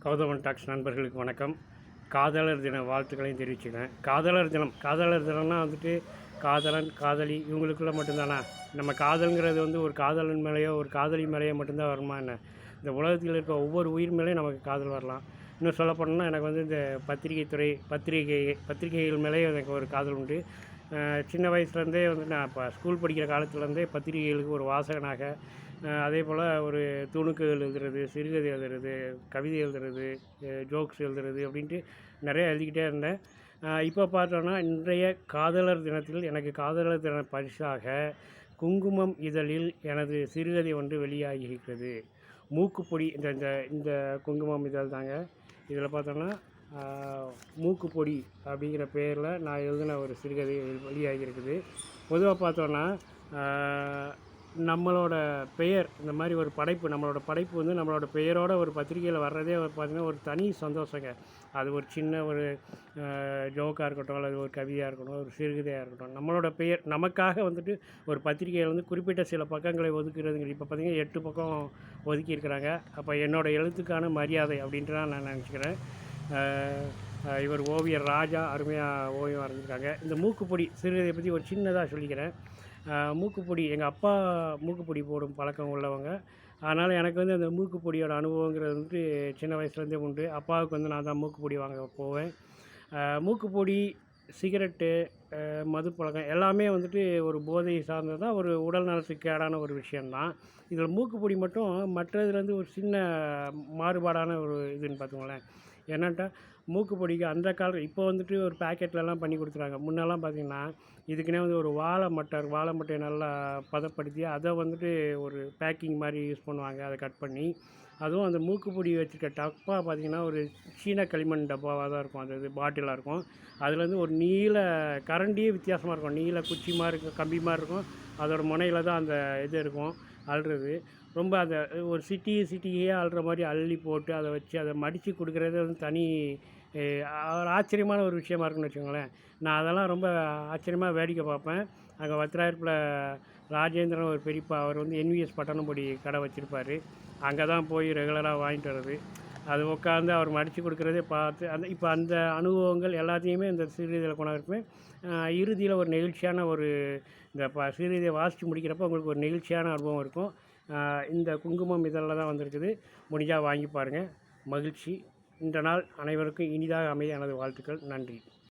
Gowthaman tax நண்பர்களுக்கு வணக்கம். காதலர் தின வாழ்த்துக்களையும் தெரிவிச்சுக்கிறேன். காதலர் தினம்னா வந்துட்டு காதலன் காதலி இவங்களுக்குள்ள மட்டும்தானா? நம்ம காதல்ங்கிறது வந்து ஒரு காதலன் மேலேயோ ஒரு காதலி மேலேயோ மட்டும்தான் வருமா என்ன? இந்த உலகத்தில் இருக்க ஒவ்வொரு உயிர் மேலேயும் நமக்கு காதல் வரலாம். இன்னும் சொல்ல போனோம்னா எனக்கு வந்து இந்த பத்திரிகைகள் மேலேயே எனக்கு ஒரு காதல் உண்டு. சின்ன வயசுலேருந்தே வந்து நான் இப்போ ஸ்கூல் படிக்கிற காலத்துலேருந்தே பத்திரிகைகளுக்கு ஒரு வாசகனாக, அதே போல் ஒரு துணுக்குகள் எழுதுறது, சிறுகதை எழுதுறது, கவிதை எழுதுறது, ஜோக்ஸ் எழுதுறது அப்படின்ட்டு நிறையா எழுதிக்கிட்டே இருந்தேன். இப்போ பார்த்தோன்னா இன்றைய காதலர் தினத்தில் எனக்கு காதலர் தின பரிசாக குங்குமம் இதழில் எனது சிறுகதை ஒன்று வெளியாகி இருக்கிறது. மூக்குப்பொடி இந்த இந்த இந்த குங்குமம் இதழ் தாங்க. இதில் பார்த்தோன்னா மூக்குப்பொடி அப்படிங்கிற பேரில் நான் எழுதின ஒரு சிறுகதை வெளியாகி இருக்குது. பொதுவாக பார்த்தோன்னா நம்மளோட பெயர் இந்த மாதிரி ஒரு படைப்பு நம்மளோட படைப்பு வந்து நம்மளோட பெயரோட ஒரு பத்திரிகையில் வர்றதே பார்த்திங்கன்னா ஒரு தனி சந்தோஷங்க. அது ஒரு சின்ன ஒரு ஜோக்காக இருக்கட்டும், அல்லது ஒரு கவிதையாக இருக்கட்டும், ஒரு சிறுகதையாக இருக்கட்டும், நம்மளோட பெயர் நமக்காக வந்துட்டு ஒரு பத்திரிகையில் வந்து குறிப்பிட்ட சில பக்கங்களை ஒதுக்குறதுங்க. இப்போ பார்த்திங்கன்னா 8 பக்கம் ஒதுக்கியிருக்கிறாங்க. அப்போ என்னோடய எழுத்துக்கான மரியாதை அப்படின்ட்டு தான் நான் நினச்சிக்கிறேன். இவர் ஓவியர் ராஜா அருமையாக ஓவியம் வரைஞ்சிருக்காங்க. இந்த மூக்குப்பொடி சிறுகதையை பற்றி ஒரு சின்னதாக சொல்லிக்கிறேன். மூக்குப்பொடி எங்கள் அப்பா மூக்குப்பொடி போடும் பழக்கம் உள்ளவங்க. அதனால் எனக்கு வந்து அந்த மூக்குப்பொடியோட அனுபவங்கிறது வந்துட்டு சின்ன வயசுலேருந்தே உண்டு. அப்பாவுக்கு வந்து நான் தான் மூக்குப்பொடி வாங்க போவேன். மூக்குப்பொடி, சிகரெட்டு, மதுப்பழக்கம் எல்லாமே வந்துட்டு ஒரு போதை சார்ந்தது தான், ஒரு உடல் நலத்துக்கு கேடான ஒரு விஷயந்தான். இதில் மூக்குப்பொடி மட்டும் மற்றதுலேருந்து ஒரு சின்ன மாறுபாடான ஒரு இதுன்னு பார்த்துக்கோங்களேன். என்னட்டா மூக்குப்பொடிக்கு அந்த காலம் இப்போ வந்துட்டு ஒரு பேக்கெட்லலாம் பண்ணி கொடுத்துறாங்க. முன்னெல்லாம் பார்த்திங்கன்னா இதுக்குன்னே வந்து ஒரு வாழை மட்டையை நல்லா பதப்படுத்தி அதை வந்துட்டு ஒரு பேக்கிங் மாதிரி யூஸ் பண்ணுவாங்க. அதை கட் பண்ணி அதுவும் அந்த மூக்குப்பொடி வச்சுருக்க டப்பா பார்த்திங்கன்னா ஒரு சீன களிமண் டப்பாவாக தான் இருக்கும். அது பாட்டிலாக இருக்கும். அதுலேருந்து ஒரு நீல கரண்டியே வித்தியாசமாக இருக்கும். நீல குச்சி மாதிரி இருக்கும், கம்பி மாதிரி இருக்கும். அதோட முனையில் தான் அந்த இது இருக்கும் அள்ளுறது. ரொம்ப அந்த ஒரு சிட்டியே அள்ளுற மாதிரி அள்ளி போட்டு அதை வச்சு அதை மடித்து கொடுக்குறது வந்து தனி ஒரு ஆச்சரியமான ஒரு விஷயமா இருக்குன்னு வச்சுக்கோங்களேன். நான் அதெல்லாம் ரொம்ப ஆச்சரியமாக வேடிக்கை பார்ப்பேன். அங்கே வத்திராயிருப்பில் ராஜேந்திரன் ஒரு பெரியப்பா, அவர் வந்து NVS பட்டணம்பொடி கடை வச்சுருப்பார். அங்கே தான் போய் ரெகுலராக வாங்கிட்டு வர்றது. அது உட்காந்து அவர் மடித்து கொடுக்குறதே பார்த்து இப்போ அந்த அனுபவங்கள் எல்லாத்தையுமே இந்த சிறுகதையில் கொண்டாந்துருப்பேன். இறுதியில் ஒரு நெகிழ்ச்சியான ஒரு இந்த சிறுகதையை வாசித்து முடிக்கிறப்போ உங்களுக்கு ஒரு நெகிழ்ச்சியான அனுபவம் இருக்கும். இந்த குங்குமம் இதழில் தான் வந்திருக்குது. முடிஞ்சால் வாங்கி பாருங்கள். மகிழ்ச்சி. இந்த நாள் அனைவருக்கும் இனிதாக அமைய எனது வாழ்த்துக்கள். நன்றி.